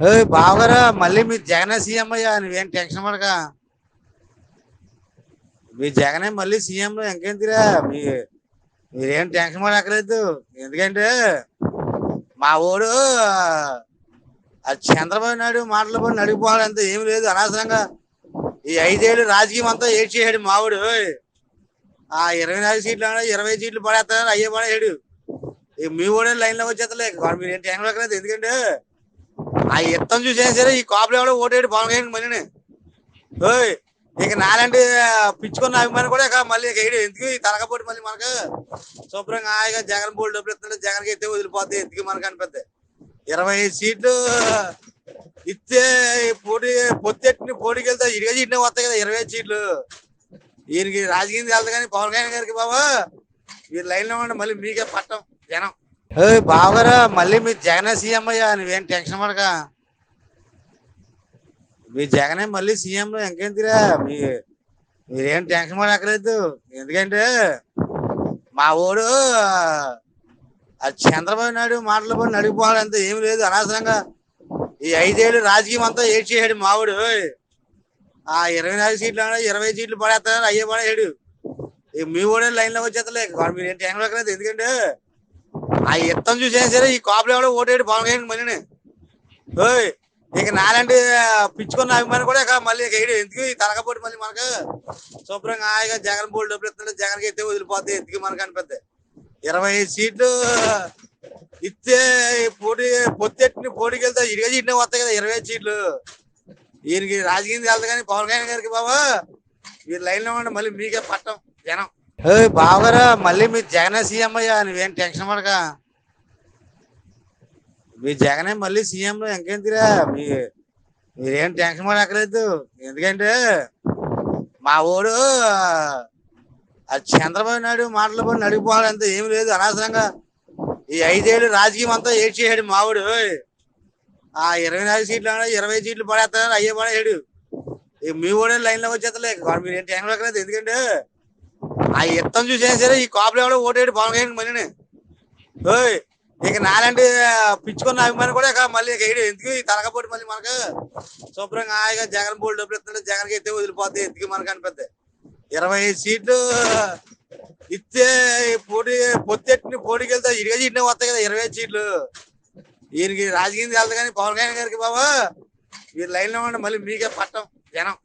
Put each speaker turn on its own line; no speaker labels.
బావగారా మళ్ళీ మీ జగనే సీఎం అయ్యా నువ్వేం టెన్షన్ పడక. మీ జగనే మళ్ళీ సీఎం ఇంకేంటిరా మీరేం టెన్షన్ పడక్కర్లేదు. ఎందుకంటే మా ఓడు చంద్రబాబు నాయుడు మాటలు పడి నడిగిపోవాలంటే ఏమి లేదు. అనవసరంగా ఈ 5 ఏళ్ళు రాజకీయం అంతా ఏడ్చేసాడు మావుడు. ఆ 24 సీట్లు 20 సీట్లు పడేస్తాడు, అయ్యే పడేయడు. మీ ఓడే లైన్ లో వచ్చేస్తలే, మీరేం టెన్షన్ పడక్కర్లేదు. ఎందుకంటే ఆ యుద్ధం చూసేనా సరే ఈ కాపులు ఎవడో ఓటేడు పవన్ కళ్యాణ్ మళ్ళీ. ఇక నాలంటే పిచ్చుకున్న అభిమాని కూడా ఇక మళ్ళీ వేయడు. ఎందుకు ఈ తరగపోటీ మళ్ళీ మనకు శుభ్రంగా హాయిగా జగన్ బోల్డ్ డబ్బులు ఇస్తుంటే జగన్కి ఎత్తే వదిలిపోతే ఎందుకు మనకు అనిపిద్ది. 25 సీట్లు ఇస్తే పోటీకి వెళ్తే ఇడిగా సీట్లే వస్తాయి కదా. 25 సీట్లు ఈయనకి రాజకీయం వెళ్తా కానీ పవన్ కళ్యాణ్ గారికి బాబా మీరు లైన్ లో ఉండి మళ్ళీ మీకే పట్టం జనం. బావగారా మళ్ళీ మీ జగనే సీఎం అయ్యా నువ్వేం టెన్షన్ పడక. మీ జగనే మళ్ళీ సీఎం ఇంకేంటిరా మీరేం టెన్షన్ పడక్కర్లేదు. ఎందుకంటే మా ఓడు చంద్రబాబు నాయుడు మాటలు పడి నడిగిపోవాలంటే ఏమి లేదు. అనవసరంగా ఈ 5 ఏళ్ళు రాజకీయం అంతా ఏడ్చేసాడు మావుడు. ఆ 24 సీట్లు 20 సీట్లు పడేస్తాడు, అయ్యే పడేయడు. మీ ఓడే లైన్ లో వచ్చేస్తలే, మీరేం టెన్షన్ పడక్కర్లేదు. ఎందుకంటే ఆ యుద్ధం చూసేనా సరే ఈ కాపులు ఎవడో ఓటేడు పవన్ కళ్యాణ్ మళ్ళీ. ఇక నాలంటే పిచ్చుకున్న అభిమాని కూడా ఇక మళ్ళీ వేయడు. ఎందుకు ఈ తరగపోటీ మళ్ళీ మనకు శుభ్రంగా హాయిగా జగన్ బోల్డ్ డబ్బులు ఇస్తుంటే జగన్కి ఎత్తే వదిలిపోతే ఎందుకు మనకు అనిపిద్ది. 25 సీట్లు ఇస్తే పోటీకి వెళ్తే ఇడిగా సీట్లే వస్తాయి కదా. 25 సీట్లు ఈయనకి రాజకీయం వెళ్తా కానీ పవన్ కళ్యాణ్ గారికి బాబా మీరు లైన్ లో ఉండి మళ్ళీ మీకే పట్టం జనం. బావగారా మళ్ళీ మీ జగనే సీఎం అయ్యా నువ్వేం టెన్షన్ పడక. మీ జగనే మళ్ళీ సీఎం ఇంకేంటిరా మీరేం టెన్షన్ పడక్కర్లేదు. ఎందుకంటే మా ఓడు చంద్రబాబు నాయుడు మాటలు పడి నడిగిపోవాలంటే ఏమి లేదు. అనవసరంగా ఈ 5 ఏళ్ళు రాజకీయం అంతా ఏడ్చేసాడు మావుడు. ఆ 24 సీట్లు 20 సీట్లు పడేస్తాడు, అయ్యే పడేయడు. మీ ఓడే లైన్ లో వచ్చేస్తలే, మీరేం టెన్షన్ పడక్కర్లేదు. ఎందుకంటే ఆ యుద్ధం చూసేనా సరే ఈ కాపులు ఎవడో ఓటేడు పవన్ కళ్యాణ్ మళ్ళీ. ఇక నాలంటే పిచ్చుకున్న అభిమాని కూడా ఇక మళ్ళీ వేయడు. ఎందుకు ఈ తరగపోటీ మళ్ళీ మనకు శుభ్రంగా హాయిగా జగన్ బోల్డ్ డబ్బులు ఇస్తుంటే జగన్కి ఎత్తే వదిలిపోతే ఎందుకు మనకు అనిపిద్ది. 25 సీట్లు ఇస్తే పోటీకి వెళ్తే ఇడిగా సీట్లే వస్తాయి కదా. 25 సీట్లు ఈయనకి రాజకీయం వెళ్తా కానీ పవన్ కళ్యాణ్ గారికి బాబా మీరు లైన్ లో ఉండి మళ్ళీ మీకే పట్టం జనం.